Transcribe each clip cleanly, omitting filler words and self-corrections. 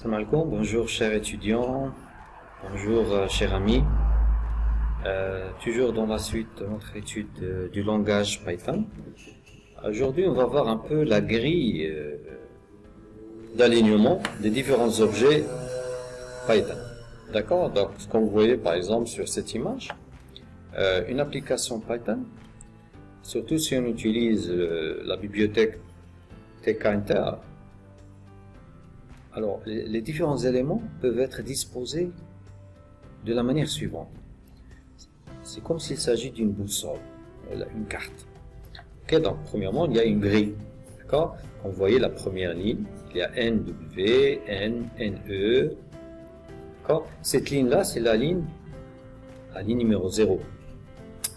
Salam alaikum, bonjour chers étudiants, bonjour chers amis. Toujours dans la suite de notre étude du langage Python. Aujourd'hui, on va voir un peu la grille d'alignement des différents objets Python. D'accord? Donc, ce qu'on voyait par exemple sur cette image, une application Python, surtout si on utilise la bibliothèque tkinter. Alors, les différents éléments peuvent être disposés de la manière suivante. C'est comme s'il s'agit d'une boussole, une carte. Ok, donc premièrement, il y a une grille. D'accord? On voyait la première ligne, il y a NW, N, NE. D'accord? Cette ligne-là, c'est la ligne numéro 0.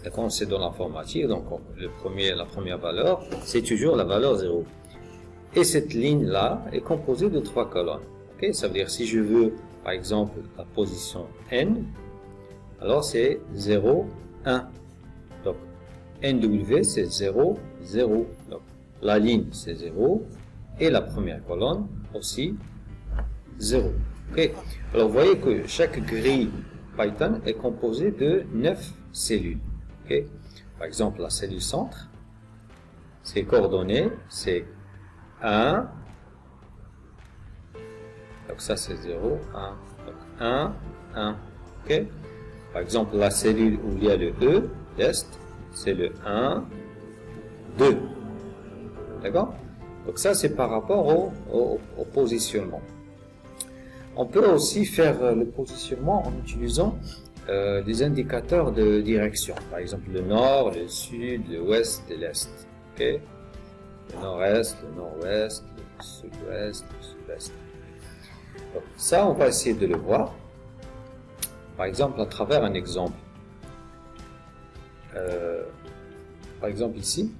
D'accord? C'est dans l'informatique, donc la première valeur, c'est toujours la valeur 0. Et cette ligne-là est composée de 3 colonnes. Okay? Ça veut dire si je veux, par exemple, la position N, alors c'est 0, 1. Donc, NW, c'est 0, 0. Donc, la ligne, c'est 0. Et la première colonne aussi, 0. Okay? Alors, vous voyez que chaque grille Python est composée de 9 cellules. Okay? Par exemple, la cellule centre, ses coordonnées, c'est 1, donc ça c'est 0, 1, donc 1, 1, ok. Par exemple, la cellule où il y a le E, l'est, c'est le 1, 2, d'accord. Donc ça c'est par rapport au positionnement. On peut aussi faire le positionnement en utilisant des indicateurs de direction, par exemple le nord, le sud, l'ouest et l'est, ok. Le nord-est, le nord-ouest, le sud-ouest, le sud-est. Donc, ça, on va essayer de le voir. Par exemple, à travers un exemple. Par exemple, ici.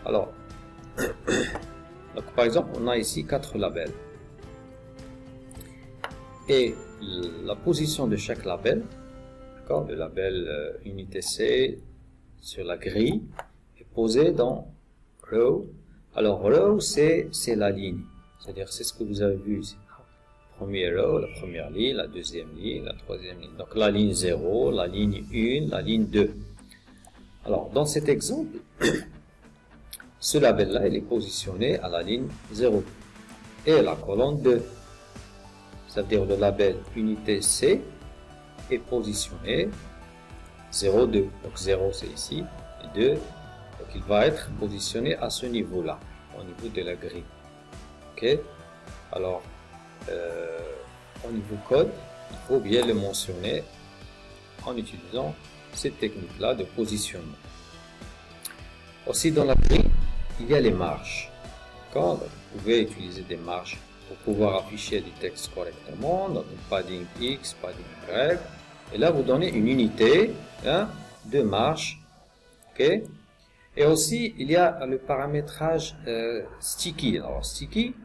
Alors, donc, par exemple, on a ici 4 labels. Et la position de chaque label, le label unité C sur la grille est posé dans row. Alors row c'est la ligne, c'est-à-dire c'est ce que vous avez vu ici. Premier row, la première ligne, la deuxième ligne, la troisième ligne. Donc la ligne 0, la ligne 1, la ligne 2. Alors dans cet exemple, ce label-là il est positionné à la ligne 0 et la colonne 2. C'est-à-dire le label unité C est positionné 0, 2. Donc 0 c'est ici, et 2, donc il va être positionné à ce niveau-là, au niveau de la grille. Ok. Alors, au niveau code, il faut bien le mentionner en utilisant cette technique-là de positionnement. Aussi dans la grille, il y a les marges. Vous pouvez utiliser des marges pour pouvoir afficher du texte correctement, donc padding X, padding Y. Et là, vous donnez une unité de marge. Okay? Et aussi, il y a le paramétrage sticky. Alors, sticky,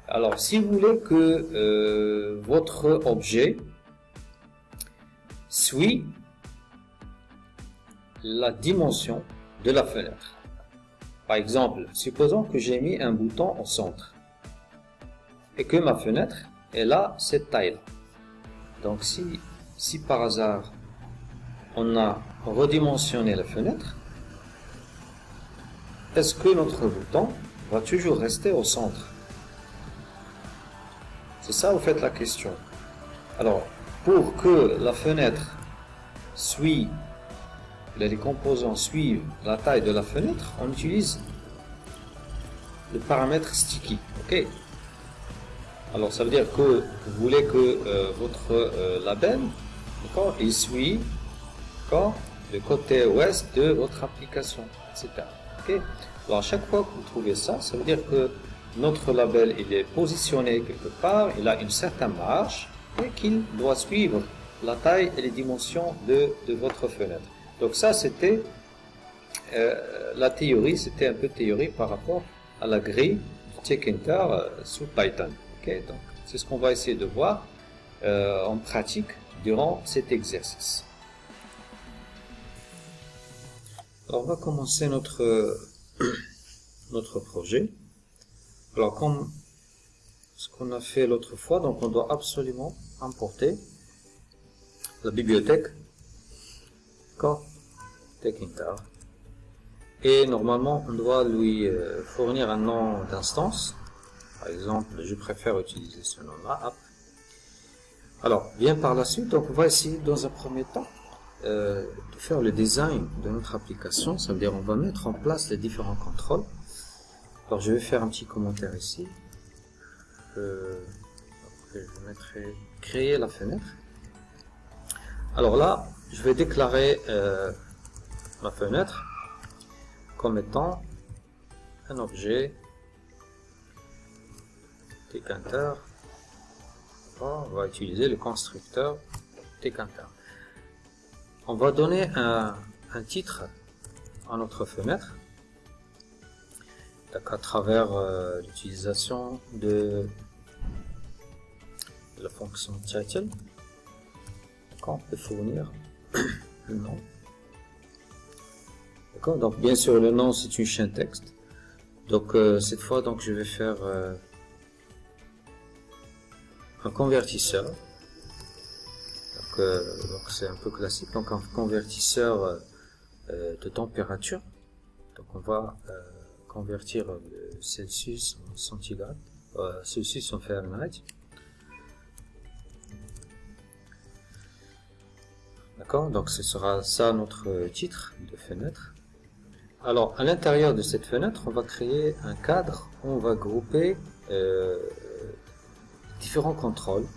alors si vous voulez que votre objet suit la dimension de la fenêtre. Par exemple, supposons que j'ai mis un bouton au centre et que ma fenêtre est là, cette taille-là. Donc, si par hasard on a redimensionné la fenêtre, est-ce que notre bouton va toujours rester au centre? C'est ça, vous faites la question. Alors, pour que la fenêtre suive, les composants suivent la taille de la fenêtre, on utilise le paramètre sticky. Ok. Alors, ça veut dire que vous voulez que votre label, il suit le côté ouest de votre application, etc. Okay. Alors, à chaque fois que vous trouvez ça, ça veut dire que notre label il est positionné quelque part, il a une certaine marge et qu'il doit suivre la taille et les dimensions de votre fenêtre. Donc ça, c'était la théorie, c'était un peu théorie par rapport à la grille du tkinter sous Python. Okay. Donc, c'est ce qu'on va essayer de voir en pratique durant cet exercice. Alors, on va commencer notre projet. Alors comme ce qu'on a fait l'autre fois, donc on doit absolument importer la bibliothèque TechInter. Et normalement on doit lui fournir un nom d'instance. Par exemple, je préfère utiliser ce nom-là, app. Alors, bien par la suite, donc on va essayer dans un premier temps de faire le design de notre application. Ça veut dire on va mettre en place les différents contrôles. Alors, je vais faire un petit commentaire ici. Je mettrai créer la fenêtre. Alors là, je vais déclarer ma fenêtre comme étant un objet TechInter. On va utiliser le constructeur TechInter. On va donner un titre à notre fenêtre, donc à travers l'utilisation de la fonction title. On peut fournir le nom. D'accord. Donc bien sûr le nom c'est une chaîne texte. Donc cette fois donc je vais faire un convertisseur. Donc c'est un peu classique. Donc un convertisseur de température. Donc on va convertir le Celsius en centigrade, Celsius en Fahrenheit. D'accord. Donc ce sera ça notre titre de fenêtre. Alors à l'intérieur de cette fenêtre, on va créer un cadre où on va grouper différents contrôles,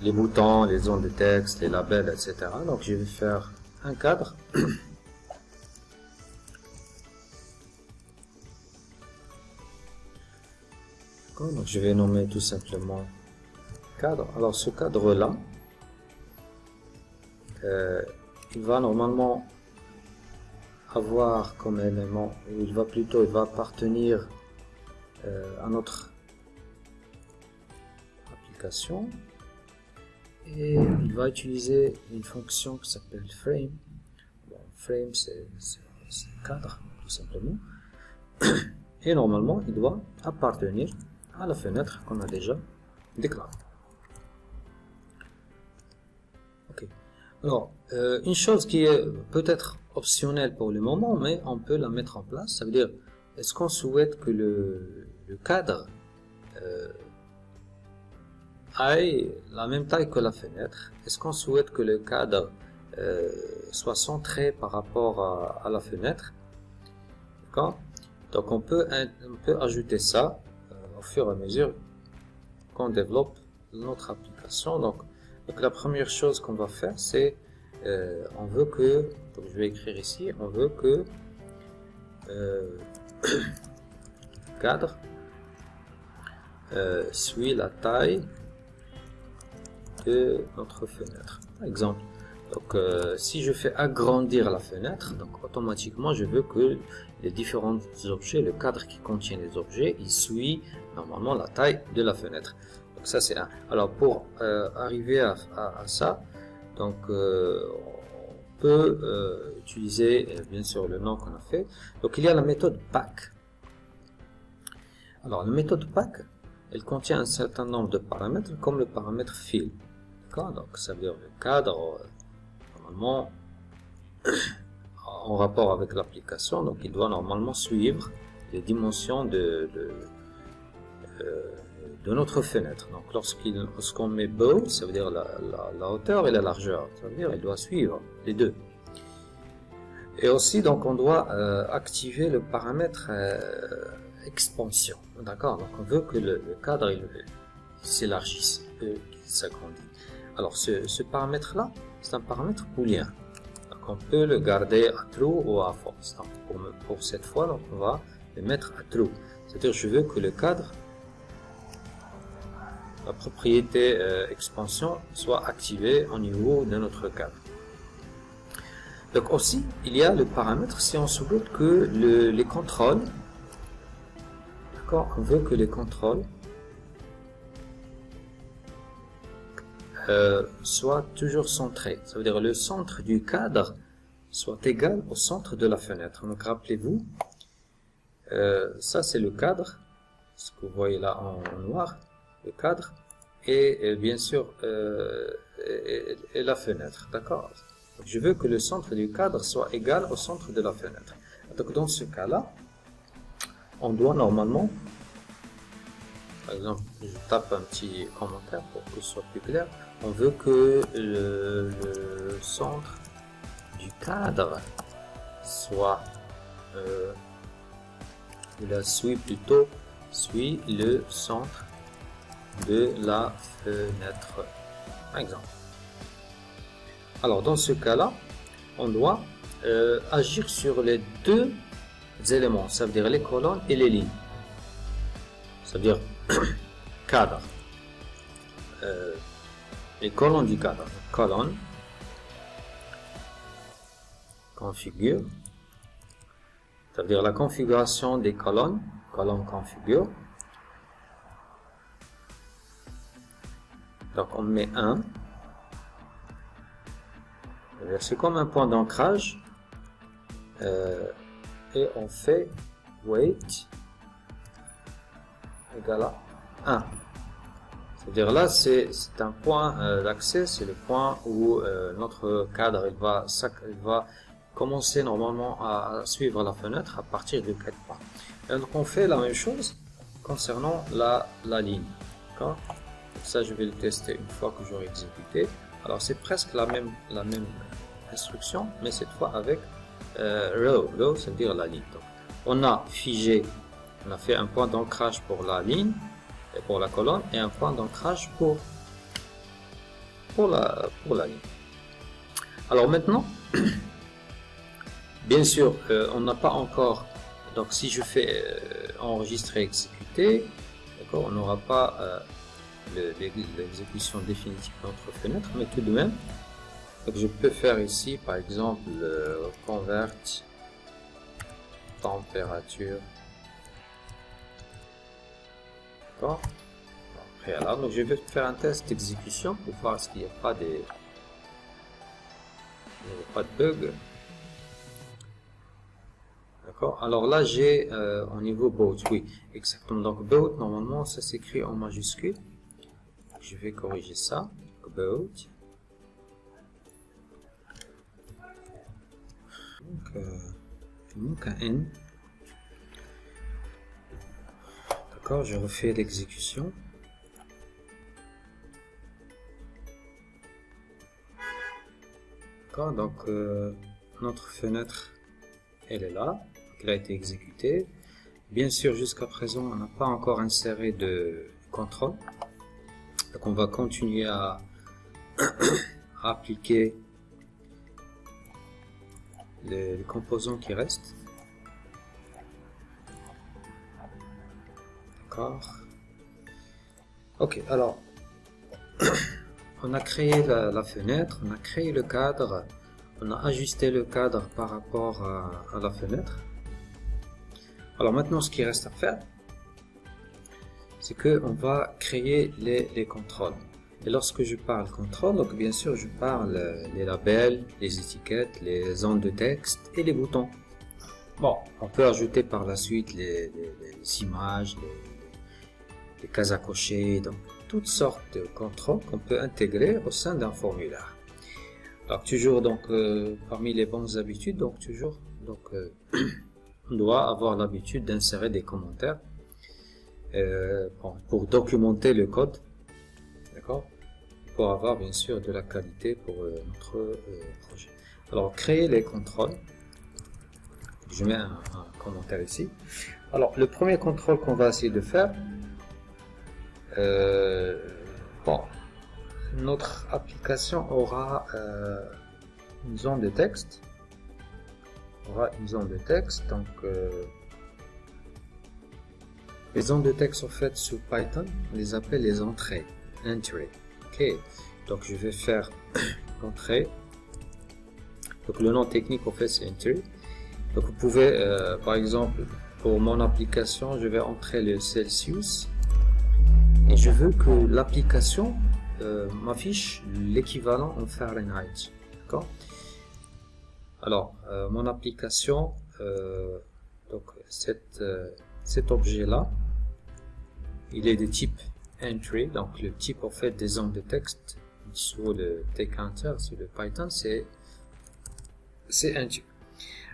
les boutons, les zones de texte, les labels, etc. Donc je vais faire un cadre. Donc je vais nommer tout simplement cadre. Alors ce cadre là, il va normalement avoir comme élément, il va appartenir à notre application, et il va utiliser une fonction qui s'appelle frame. Bon, frame c'est cadre tout simplement, et normalement il doit appartenir à la fenêtre qu'on a déjà déclarée. Ok. Alors une chose qui est peut-être optionnelle pour le moment, mais on peut la mettre en place. Ça veut dire, est-ce qu'on souhaite que le cadre ait la même taille que la fenêtre? Est-ce qu'on souhaite que le cadre soit centré par rapport à la fenêtre? D'accord. Donc on peut ajouter ça au fur et à mesure qu'on développe notre application. Donc la première chose qu'on va faire, c'est on veut que, donc je vais écrire ici, on veut que cadre suit la taille de notre fenêtre. Par exemple, donc si je fais agrandir la fenêtre, donc automatiquement je veux que les différents objets, le cadre qui contient les objets, il suit normalement la taille de la fenêtre. Donc ça c'est un. Alors pour arriver à ça, donc on peut utiliser bien sûr le nom qu'on a fait. Donc il y a la méthode pack. Alors la méthode pack, elle contient un certain nombre de paramètres, comme le paramètre fill. D'accord. Donc ça veut dire le cadre normalement en rapport avec l'application, donc il doit normalement suivre les dimensions de notre fenêtre. Donc lorsqu'on met bold, ça veut dire la hauteur et la largeur, ça veut dire il doit suivre les deux. Et aussi donc on doit activer le paramètre expansion. D'accord. Donc on veut que le cadre s'élargisse, qu'il s'agrandisse. Alors ce paramètre là, c'est un paramètre booléen. Donc on peut le garder à true ou à false. Donc pour cette fois, donc on va le mettre à true. C'est-à-dire je veux que le cadre, la propriété expansion soit activée au niveau de notre cadre. Donc aussi il y a le paramètre si on souhaite que les contrôles, d'accord, on veut que les contrôles soit toujours centré. Ça veut dire le centre du cadre soit égal au centre de la fenêtre. Donc rappelez-vous, ça c'est le cadre, ce que vous voyez là en noir, le cadre, et bien sûr et la fenêtre, d'accord. Je veux que le centre du cadre soit égal au centre de la fenêtre. Donc dans ce cas-là, on doit normalement, par exemple, je tape un petit commentaire pour que ce soit plus clair, on veut que le centre du cadre soit, suit le centre de la fenêtre, par exemple. Alors dans ce cas-là, on doit agir sur les deux éléments, ça veut dire les colonnes et les lignes. Ça veut dire cadre, les colonnes du cadre, colonne, configure, ça veut dire la configuration des colonnes, colonne configure. Donc on met 1, c'est comme un point d'ancrage, et on fait weight égal à 1. C'est-à-dire là, c'est un point d'accès, c'est le point où notre cadre il va commencer normalement à suivre la fenêtre à partir de 4 points. Et donc on fait la même chose concernant la ligne. D'accord? Ça, je vais le tester une fois que j'aurai exécuté. Alors c'est presque la même instruction, mais cette fois avec row, ça veut dire la ligne. Donc, on a figé, on a fait un point d'ancrage pour la ligne et pour la colonne et un point d'ancrage pour la ligne. Alors maintenant, bien sûr, on n'a pas encore, donc si je fais enregistrer, exécuter, d'accord, on n'aura pas l'exécution définitive de notre fenêtre, mais tout de même, donc je peux faire ici par exemple convert température, d'accord, préalable. Donc je vais faire un test d'exécution pour voir s'il n'y a pas de bug. D'accord, alors là j'ai au niveau boat, oui exactement, donc boat normalement ça s'écrit en majuscule. Je vais corriger ça, boat. Donc, il manque un N. D'accord, je refais l'exécution. D'accord, donc notre fenêtre, elle est là, elle a été exécutée. Bien sûr, jusqu'à présent, on n'a pas encore inséré de contrôle. Donc on va continuer à appliquer les composants qui restent. D'accord. Ok, alors on a créé la fenêtre, on a créé le cadre, on a ajusté le cadre par rapport à la fenêtre. Alors maintenant, ce qui reste à faire, c'est que on va créer les contrôles. Et lorsque je parle contrôle, donc bien sûr je parle les labels, les étiquettes, les zones de texte et les boutons. Bon, on peut ajouter par la suite les images, les cases à cocher, donc toutes sortes de contrôles qu'on peut intégrer au sein d'un formulaire. Alors toujours donc parmi les bonnes habitudes, donc toujours on doit avoir l'habitude d'insérer des commentaires pour documenter le code, d'accord, pour avoir bien sûr de la qualité pour notre projet. Alors créer les contrôles, je mets un commentaire ici. Alors le premier contrôle qu'on va essayer de faire, notre application aura une zone de texte, donc les zones de texte en fait sous Python, on les appelle les entrées, entry. Ok, donc je vais faire entrée. Donc le nom technique en fait c'est entry. Donc vous pouvez par exemple pour mon application je vais entrer le Celsius et je veux que l'application m'affiche l'équivalent en Fahrenheit. D'accord. Alors mon application Donc cet objet-là, il est de type entry, donc le type en fait des zones de texte sur le tcounter, sur le Python, c'est entry.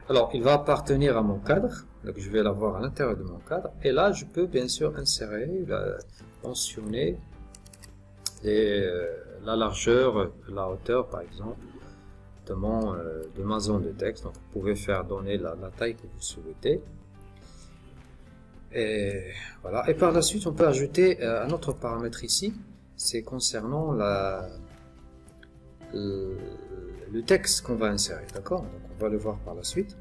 Alors, il va appartenir à mon cadre, donc je vais l'avoir à l'intérieur de mon cadre, et là, je peux bien sûr insérer, mentionner la largeur, la hauteur, par exemple, de ma zone de texte. Donc, vous pouvez faire donner la taille que vous souhaitez. Et voilà. Et par la suite, on peut ajouter un autre paramètre ici, c'est concernant le texte qu'on va insérer, d'accord? Donc on va le voir par la suite.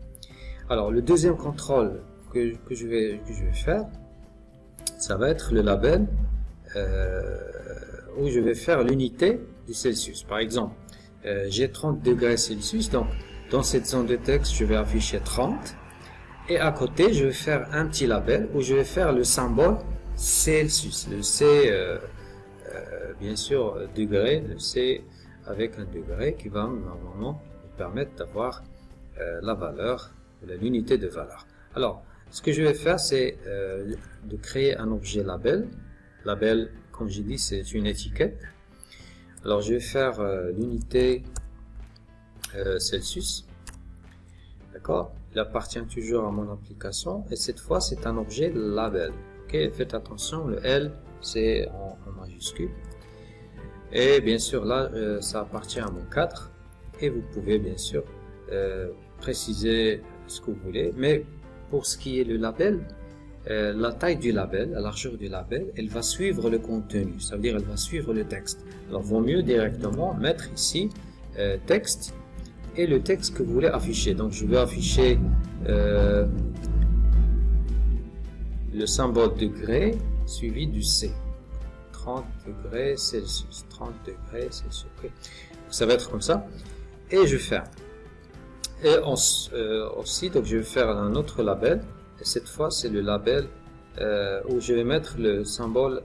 Alors le deuxième contrôle que je vais faire, ça va être le label où je vais faire l'unité du Celsius. Par exemple, j'ai 30 degrés Celsius, donc dans cette zone de texte, je vais afficher 30. Et à côté, je vais faire un petit label où je vais faire le symbole Celsius. Le C, bien sûr, degré, le C avec un degré qui va normalement nous permettre d'avoir la valeur, l'unité de valeur. Alors, ce que je vais faire, c'est de créer un objet label. Label, comme j'ai dit, c'est une étiquette. Alors, je vais faire l'unité Celsius. D'accord? Il appartient toujours à mon application et cette fois, c'est un objet label. Ok? Faites attention, le L, c'est en majuscule. Et bien sûr, là, ça appartient à mon cadre. Et vous pouvez bien sûr préciser ce que vous voulez. Mais pour ce qui est le label, la taille du label, la largeur du label, elle va suivre le contenu. Ça veut dire elle va suivre le texte. Alors, vaut mieux directement mettre ici texte et le texte que vous voulez afficher. Donc, je vais afficher le symbole degré suivi du C. 30 degrés Celsius, 30 degrés Celsius. Okay. Donc, ça va être comme ça. Et je ferme. Et aussi, donc je vais faire un autre label. Et cette fois, c'est le label où je vais mettre le symbole,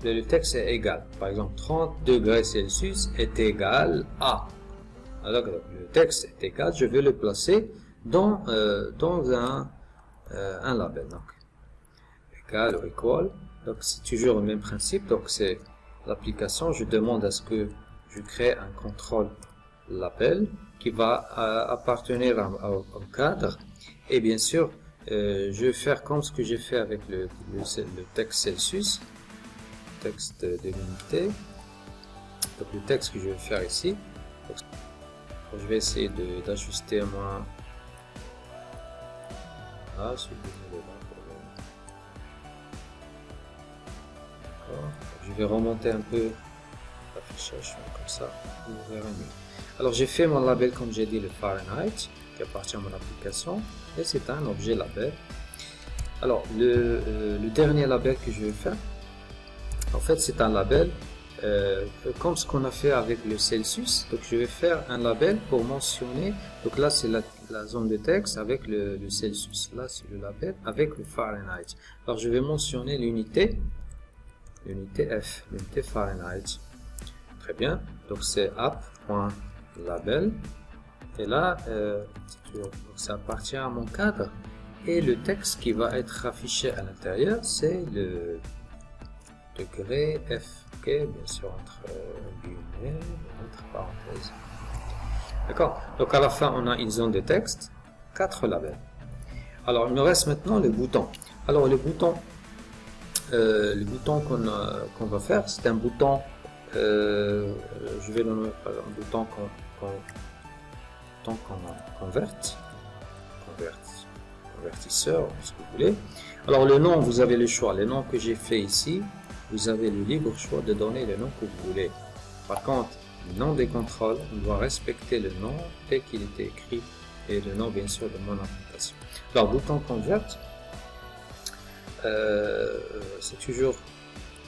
le texte est égal. Par exemple, 30 degrés Celsius est égal à. Alors, le texte est égal, je vais le placer dans un label. Donc, égal ou equal. Donc, c'est toujours le même principe. Donc, c'est l'application. Je demande à ce que je crée un contrôle label qui va appartenir au cadre. Et bien sûr, je vais faire comme ce que j'ai fait avec le texte Celsius, texte de l'unité. Donc, le texte que je vais faire ici. Donc, je vais essayer d'ajuster moi. Ah, je vais remonter un peu l'affichage comme ça, vous verrez mieux. Alors j'ai fait mon label comme j'ai dit, le Fahrenheit, qui appartient à mon application, et c'est un objet label. Alors le dernier label que je vais faire, en fait c'est un label comme ce qu'on a fait avec le Celsius. Donc je vais faire un label pour mentionner, donc là c'est la zone de texte avec le Celsius, là c'est le label avec le Fahrenheit. Alors je vais mentionner l'unité F, l'unité Fahrenheit. Très bien, donc c'est app.label et là donc ça appartient à mon cadre et le texte qui va être affiché à l'intérieur c'est le degré F, ok, bien sûr entre guillemets, entre parenthèses. D'accord, donc à la fin on a une zone de texte, 4 labels. Alors il me reste maintenant le bouton. Alors le bouton qu'on va faire, c'est un bouton, je vais le nommer un bouton convertisseur, ce que vous voulez. Alors le nom, vous avez le choix. Les noms que j'ai fait ici, vous avez le libre choix de donner le nom que vous voulez. Par contre, le nom des contrôles, on doit respecter le nom tel qu'il était écrit et le nom bien sûr de mon application. Alors bouton convert, c'est toujours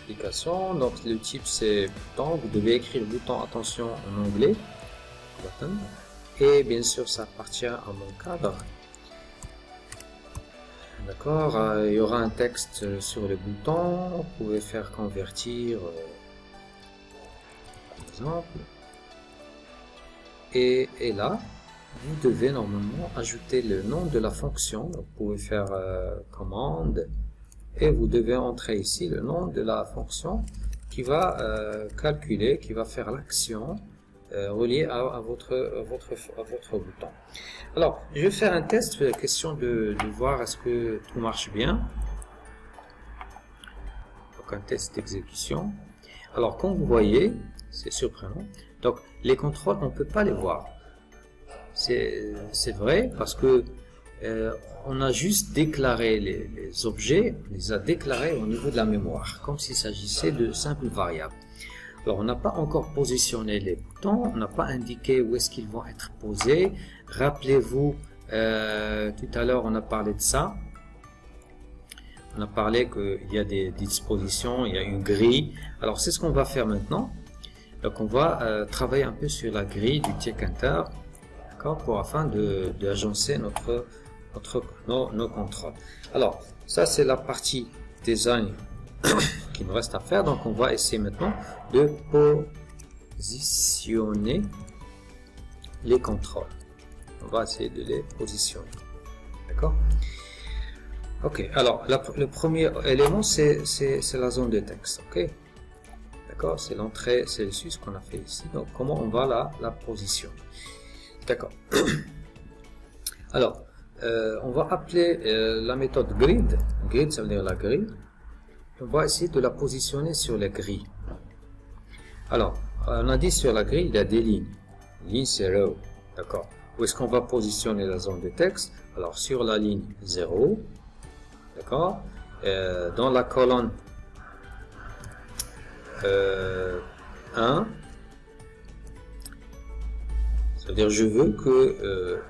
application, donc le type c'est bouton, vous devez écrire bouton attention en anglais, button, et bien sûr ça appartient à mon cadre. D'accord, il y aura un texte sur le bouton, vous pouvez faire convertir par exemple, et là vous devez normalement ajouter le nom de la fonction. Donc, vous pouvez faire commande et vous devez entrer ici le nom de la fonction qui va calculer, qui va faire l'action reliée à votre bouton. Alors, je vais faire un test, question de voir est-ce que tout marche bien. Donc, un test d'exécution. Alors, comme vous voyez, c'est surprenant. Donc, les contrôles, on ne peut pas les voir. C'est vrai parce que on a juste déclaré les objets, on les a déclarés au niveau de la mémoire, comme s'il s'agissait de simples variables. Alors, on n'a pas encore positionné les boutons, on n'a pas indiqué où est-ce qu'ils vont être posés. Rappelez-vous, tout à l'heure, on a parlé de ça. On a parlé qu'il y a des dispositions, il y a une grille. Alors, c'est ce qu'on va faire maintenant. Donc, on va travailler un peu sur la grille du TickEnter, d'accord, afin d'agencer nos contrôles. Alors, ça, c'est la partie design qui nous reste à faire. Donc, on va essayer maintenant de positionner les contrôles. On va essayer de les positionner. D'accord? Ok, alors le premier élément, c'est la zone de texte. Ok? D'accord? C'est l'entrée Celsius qu'on a fait ici. Donc, comment on va la positionner? D'accord. Alors, on va appeler la méthode grid. Grid, ça veut dire la grille. On va essayer de la positionner sur les grilles. Alors, on a dit sur la grille, il y a des lignes. Ligne, c'est row. D'accord. Où est-ce qu'on va positionner la zone de texte? Alors, sur la ligne 0. D'accord. Dans la colonne 1. Ça veut dire je veux que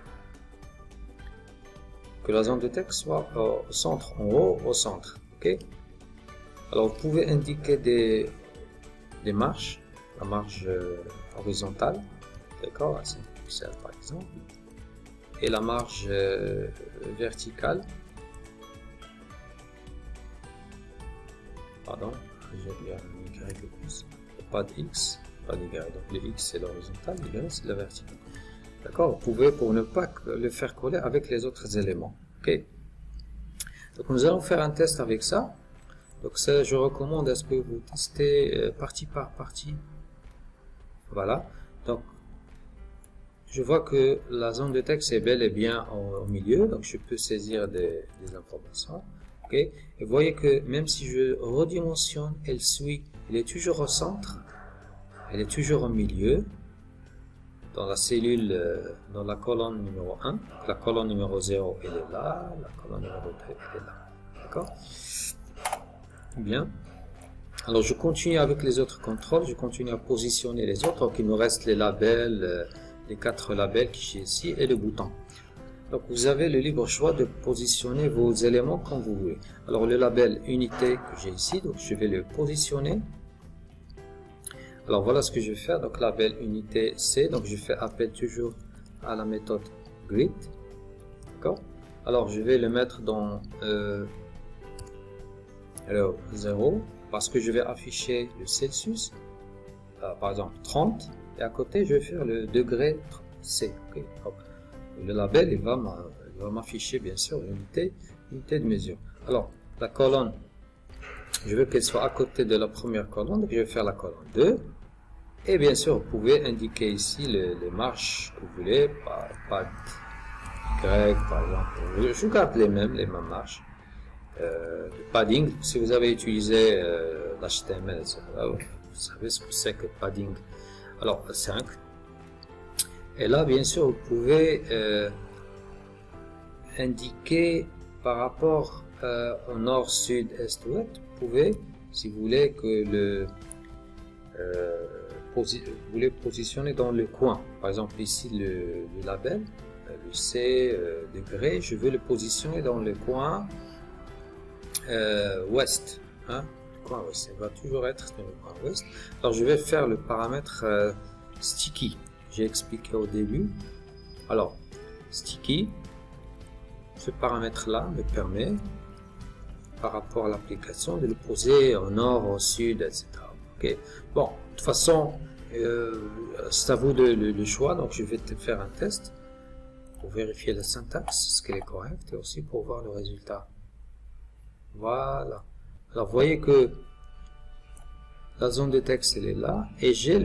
la zone de texte soit au centre, en haut, au centre. Ok. Alors vous pouvez indiquer des marches, la marge horizontale, d'accord, à 5 pixels par exemple, et la marge verticale. Pardon, j'ai bien un Y de plus, pas de X. Pas d'Y. Donc le X c'est l'horizontal, l'Y c'est la verticale. D'accord. Vous pouvez, pour ne pas le faire coller avec les autres éléments. Ok. Donc nous allons faire un test avec ça. Donc ça, je recommande à ce que vous testez partie par partie. Voilà. Donc je vois que la zone de texte est bel et bien au milieu. Donc je peux saisir des informations. Ok. Et vous voyez que même si je redimensionne, elle est toujours au centre. Elle est toujours au milieu, dans la cellule, dans la colonne numéro 1. La colonne numéro 0, elle est là. La colonne numéro 2, elle est là. D'accord? Bien. Alors, je continue avec les autres contrôles. Je continue à positionner les autres. Donc, il nous reste les labels, les 4 labels que j'ai ici et le bouton. Donc, vous avez le libre choix de positionner vos éléments comme vous voulez. Alors, le label unité que j'ai ici, donc je vais le positionner. Alors voilà ce que je vais faire. Donc label unité C. Donc je fais appel toujours à la méthode grid. D'accord. Alors je vais le mettre dans 0 parce que je vais afficher le Celsius. Par exemple 30. Et à côté je vais faire le degré C. Okay. Le label il va m'afficher bien sûr l'unité de mesure. Alors la colonne, je veux qu'elle soit à côté de la première colonne, donc je vais faire la colonne 2. Et bien sûr, vous pouvez indiquer ici les marches que vous voulez, par Y par exemple. Je garde les mêmes marches. Le padding, si vous avez utilisé l'HTML, vous savez ce que c'est que padding. Alors 5. Et là, bien sûr, vous pouvez indiquer par rapport au nord, sud, est, ouest. Vous pouvez, si vous voulez que vous voulez positionner dans le coin. Par exemple, ici le label, le C degré, je veux le positionner dans le coin ouest. Hein? Le coin ouest, il va toujours être dans le coin ouest. Alors, je vais faire le paramètre sticky. J'ai expliqué au début. Alors, sticky, ce paramètre-là me permet, par rapport à l'application, de le poser au nord, au sud, etc. Okay. Bon, de toute façon, c'est à vous le choix, donc je vais te faire un test. pour vérifier la syntaxe, est-ce qu'elle est correcte, et aussi pour voir le résultat. Voilà. Alors, vous voyez que la zone de texte, elle est là, et j'ai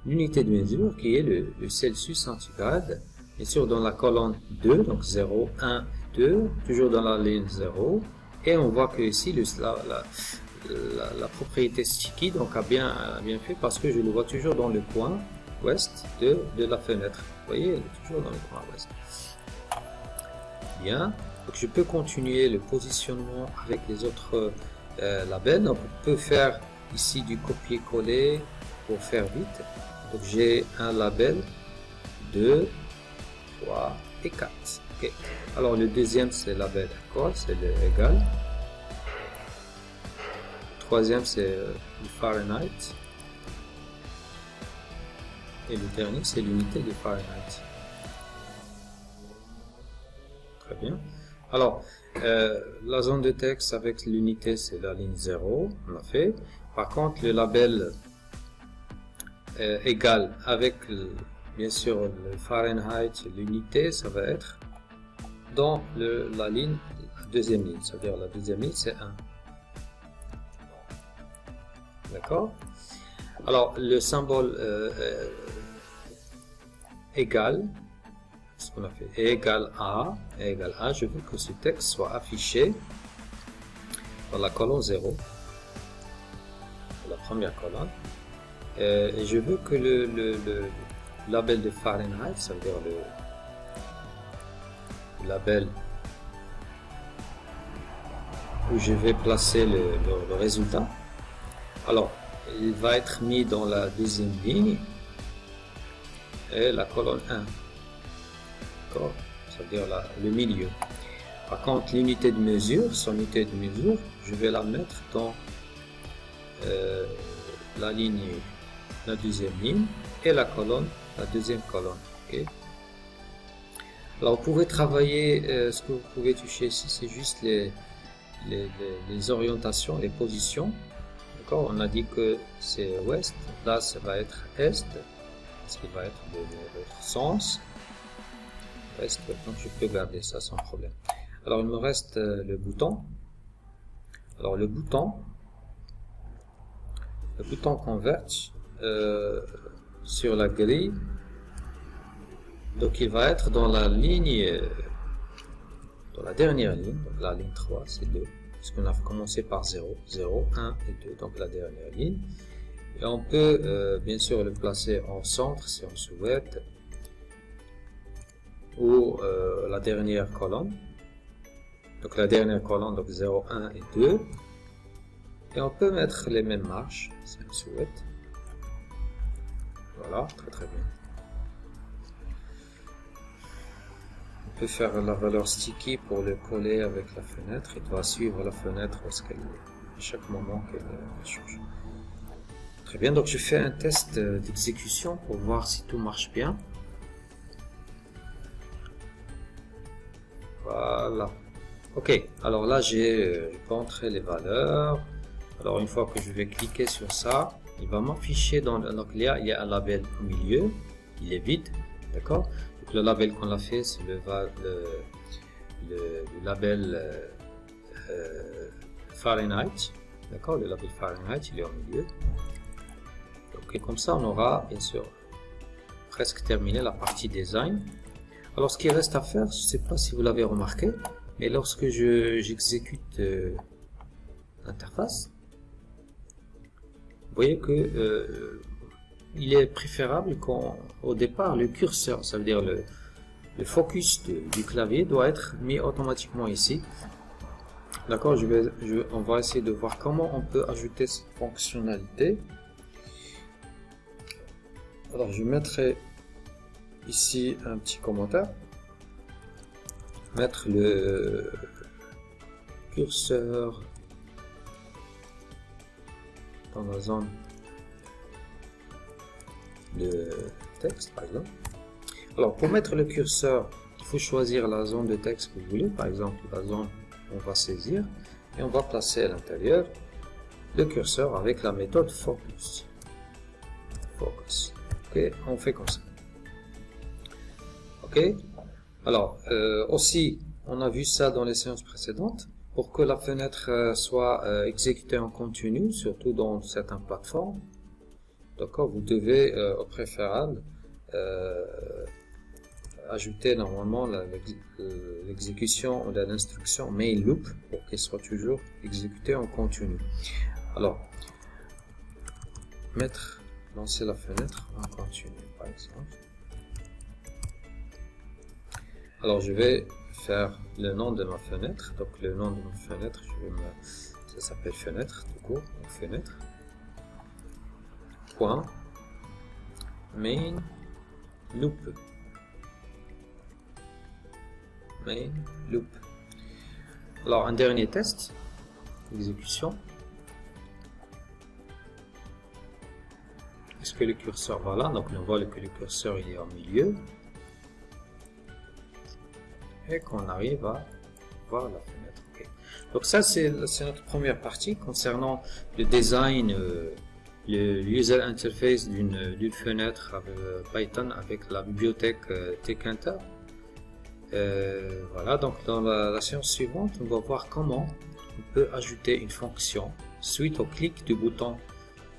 l'unité de mesure qui est le Celsius centigrade, bien sûr dans la colonne 2, donc 0, 1, 2, toujours dans la ligne 0, et on voit que ici la propriété sticky donc a bien fait parce que je le vois toujours dans le coin ouest de la fenêtre. Vous voyez, elle est toujours dans le coin ouest. Bien, donc je peux continuer le positionnement avec les autres labels. Donc on peut faire ici du copier-coller pour faire vite. Donc j'ai un label 2, 3 et 4. Okay. Alors le deuxième c'est le label égal, c'est le égal. Le troisième c'est le Fahrenheit. Et le dernier c'est l'unité de Fahrenheit. Très bien. Alors la zone de texte avec l'unité c'est la ligne 0, on a fait. Par contre le label égal avec bien sûr le Fahrenheit, l'unité, ça va être dans la ligne, la deuxième ligne, c'est-à-dire la deuxième ligne c'est 1. D'accord? Alors le symbole égal, ce qu'on a fait, égal à, je veux que ce texte soit affiché dans la colonne 0, la première colonne. Et je veux que le label de Fahrenheit, ça veut dire le label où je vais placer le résultat. Alors, il va être mis dans la deuxième ligne et la colonne 1. D'accord? Ça veut dire le milieu. Par contre, l'unité de mesure, son unité de mesure, je vais la mettre dans la ligne, la deuxième ligne et la colonne, la deuxième colonne. Okay. Alors vous pouvez travailler, ce que vous pouvez toucher ici, c'est juste les orientations, les positions. D'accord, on a dit que c'est ouest, là ça va être est, ce qui va être de l'autre sens. Ouest, donc je peux garder ça sans problème. Alors il me reste le bouton. Alors le bouton Converge sur la grille, donc il va être dans la ligne, dans la dernière ligne, donc la ligne 3, c'est 2, puisqu'on a commencé par 0, 0, 1 et 2, donc la dernière ligne. Et on peut bien sûr le placer en centre si on souhaite, ou la dernière colonne, donc la dernière colonne, donc 0, 1 et 2. Et on peut mettre les mêmes marches si on souhaite. Voilà, très très bien. On peut faire la valeur sticky pour le coller avec la fenêtre. Il doit suivre la fenêtre à chaque moment qu'elle change. Très bien, donc je fais un test d'exécution pour voir si tout marche bien. Voilà. Ok, alors là je peux entrer les valeurs. Alors une fois que je vais cliquer sur ça, il va m'afficher donc il y a un label au milieu, il est vide, d'accord. Donc le label qu'on a fait c'est le label Fahrenheit, d'accord. Le label Fahrenheit il est au milieu. Donc et comme ça on aura bien sûr presque terminé la partie design. Alors ce qui reste à faire, je ne sais pas si vous l'avez remarqué, mais lorsque j'exécute l'interface, vous voyez que il est préférable qu'au départ le curseur, ça veut dire le focus du clavier doit être mis automatiquement ici. D'accord, on va essayer de voir comment on peut ajouter cette fonctionnalité. Alors je mettrai ici un petit commentaire, mettre le curseur dans la zone de texte par exemple. Alors pour mettre le curseur, il faut choisir la zone de texte que vous voulez, par exemple la zone on va saisir, et on va placer à l'intérieur le curseur avec la méthode focus. Ok, on fait comme ça. OK? Alors, aussi, on a vu ça dans les séances précédentes. Pour que la fenêtre soit exécutée en continu, surtout dans certaines plateformes, d'accord, vous devez, au préférable, ajouter normalement l'exécution de l'instruction main loop pour qu'elle soit toujours exécutée en continu. Alors, lancer la fenêtre en continu, par exemple. Alors, je vais faire le nom de ma fenêtre. Donc, le nom de ma fenêtre, ça s'appelle fenêtre, tout court, donc fenêtre. Point main loop. Main loop. Alors, un dernier test, exécution. Est-ce que le curseur va là? Donc, on voit que le curseur il est au milieu. Et qu'on arrive à voir la fenêtre. Okay. Donc ça, c'est notre première partie concernant le design, le user interface d'une fenêtre avec Python avec la bibliothèque Tkinter. Voilà, donc dans la séance suivante, on va voir comment on peut ajouter une fonction suite au clic du bouton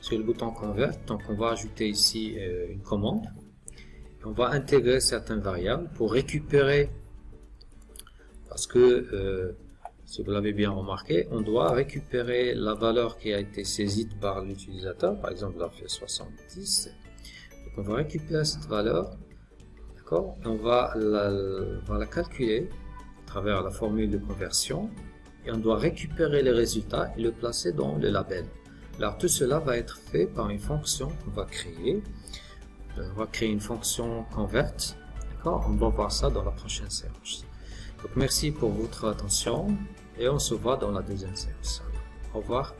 sur le bouton Convert. Donc on va ajouter ici une commande. Et on va intégrer certaines variables pour récupérer. Parce que, si vous l'avez bien remarqué, on doit récupérer la valeur qui a été saisie par l'utilisateur, par exemple la fait 70. Donc on va récupérer cette valeur, d'accord, et on va la calculer à travers la formule de conversion, et on doit récupérer les résultats et le placer dans le label. Alors tout cela va être fait par une fonction qu'on va créer. On va créer une fonction convert, d'accord, on va voir ça dans la prochaine séance. Donc merci pour votre attention et on se voit dans la deuxième séance. Au revoir.